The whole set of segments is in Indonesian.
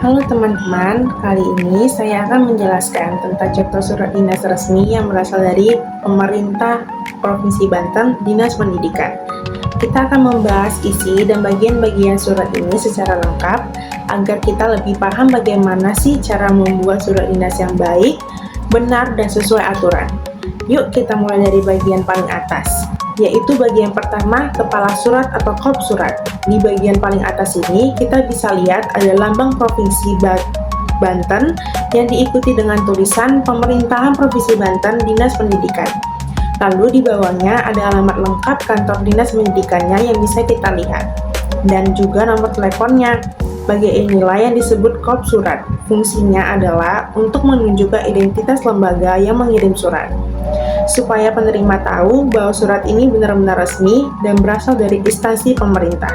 Halo teman-teman, kali ini saya akan menjelaskan tentang contoh surat dinas resmi yang berasal dari pemerintah Provinsi Banten, Dinas Pendidikan. Kita akan membahas isi dan bagian-bagian surat ini secara lengkap agar kita lebih paham bagaimana sih cara membuat surat dinas yang baik, benar, dan sesuai aturan. Yuk kita mulai dari bagian paling atas, yaitu bagian pertama, kepala surat atau kop surat. Di bagian paling atas ini, kita bisa lihat ada lambang Provinsi Banten yang diikuti dengan tulisan Pemerintahan Provinsi Banten Dinas Pendidikan. Lalu di bawahnya ada alamat lengkap kantor dinas pendidikannya yang bisa kita lihat, dan juga nomor teleponnya. Bagian inilah yang disebut kop surat. Fungsinya adalah untuk menunjukkan identitas lembaga yang mengirim surat, supaya penerima tahu bahwa surat ini benar-benar resmi dan berasal dari instansi pemerintah.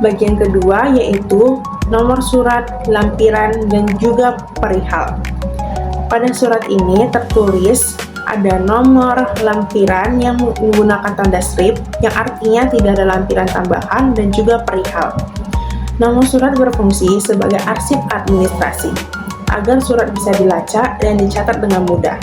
Bagian kedua yaitu nomor surat, lampiran, dan juga perihal. Pada surat ini tertulis ada nomor lampiran yang menggunakan tanda strip, yang artinya tidak ada lampiran tambahan, dan juga perihal. Nomor surat berfungsi sebagai arsip administrasi, agar surat bisa dilacak dan dicatat dengan mudah.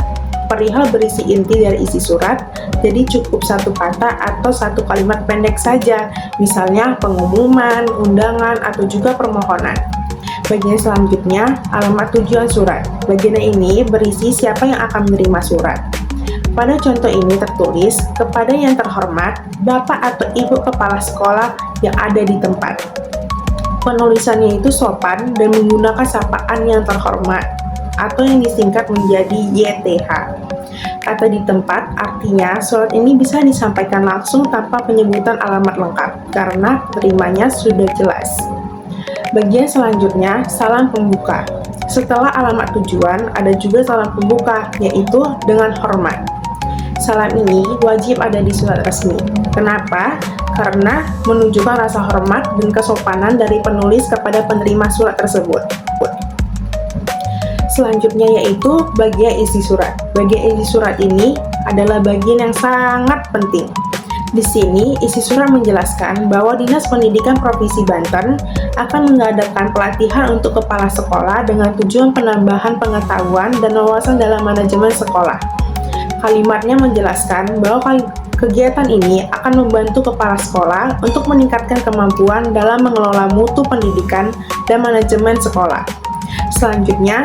Perihal berisi inti dari isi surat, jadi cukup satu kata atau satu kalimat pendek saja, misalnya pengumuman, undangan, atau juga permohonan. Bagian selanjutnya, alamat tujuan surat. Bagian ini berisi siapa yang akan menerima surat. Pada contoh ini tertulis, kepada yang terhormat, Bapak atau Ibu Kepala Sekolah yang ada di tempat. Penulisannya itu sopan dan menggunakan sapaan yang terhormat, atau yang disingkat menjadi YTH. Kata di tempat artinya surat ini bisa disampaikan langsung tanpa penyebutan alamat lengkap, karena penerimanya sudah jelas. Bagian selanjutnya, salam pembuka. Setelah alamat tujuan, ada juga salam pembuka, yaitu dengan hormat. Salam ini wajib ada di surat resmi. Kenapa? Karena menunjukkan rasa hormat dan kesopanan dari penulis kepada penerima surat tersebut. Selanjutnya yaitu bagian isi surat. Bagian isi surat ini adalah bagian yang sangat penting. Di sini isi surat menjelaskan bahwa Dinas Pendidikan Provinsi Banten akan mengadakan pelatihan untuk kepala sekolah dengan tujuan penambahan pengetahuan dan wawasan dalam manajemen sekolah. Kalimatnya menjelaskan bahwa kegiatan ini akan membantu kepala sekolah untuk meningkatkan kemampuan dalam mengelola mutu pendidikan dan manajemen sekolah. Selanjutnya,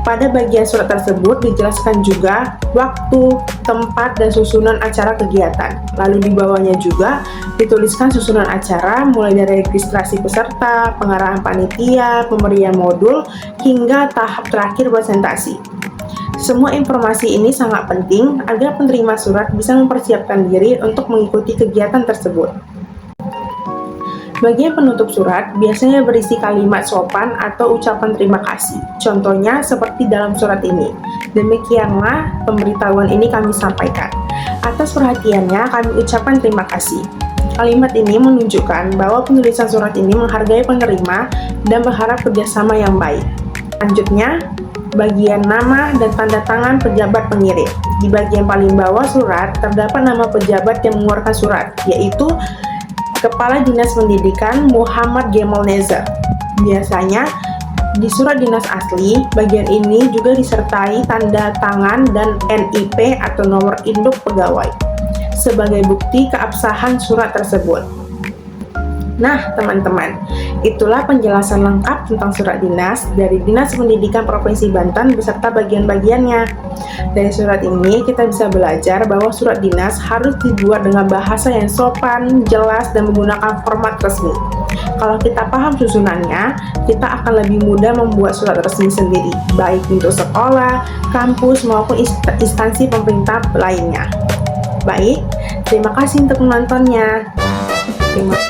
pada bagian surat tersebut dijelaskan juga waktu, tempat, dan susunan acara kegiatan. Lalu di bawahnya juga dituliskan susunan acara mulai dari registrasi peserta, pengarahan panitia, pemberian modul, hingga tahap terakhir presentasi. Semua informasi ini sangat penting agar penerima surat bisa mempersiapkan diri untuk mengikuti kegiatan tersebut. Bagian penutup surat biasanya berisi kalimat sopan atau ucapan terima kasih. Contohnya seperti dalam surat ini. Demikianlah pemberitahuan ini kami sampaikan. Atas perhatiannya kami ucapkan terima kasih. Kalimat ini menunjukkan bahwa penulisan surat ini menghargai penerima dan berharap kerjasama yang baik. Selanjutnya, bagian nama dan tanda tangan pejabat pengirim. Di bagian paling bawah surat terdapat nama pejabat yang mengeluarkan surat, yaitu Kepala Dinas Pendidikan Muhammad Gemal Neza. Biasanya di surat dinas asli, bagian ini juga disertai tanda tangan dan NIP atau nomor induk pegawai sebagai bukti keabsahan surat tersebut. Nah, teman-teman, itulah penjelasan lengkap tentang surat dinas dari Dinas Pendidikan Provinsi Banten beserta bagian-bagiannya. Dari surat ini kita bisa belajar bahwa surat dinas harus dibuat dengan bahasa yang sopan, jelas, dan menggunakan format resmi. Kalau kita paham susunannya, kita akan lebih mudah membuat surat resmi sendiri, baik untuk sekolah, kampus, maupun instansi pemerintah lainnya. Baik, terima kasih untuk menontonnya. Terima kasih.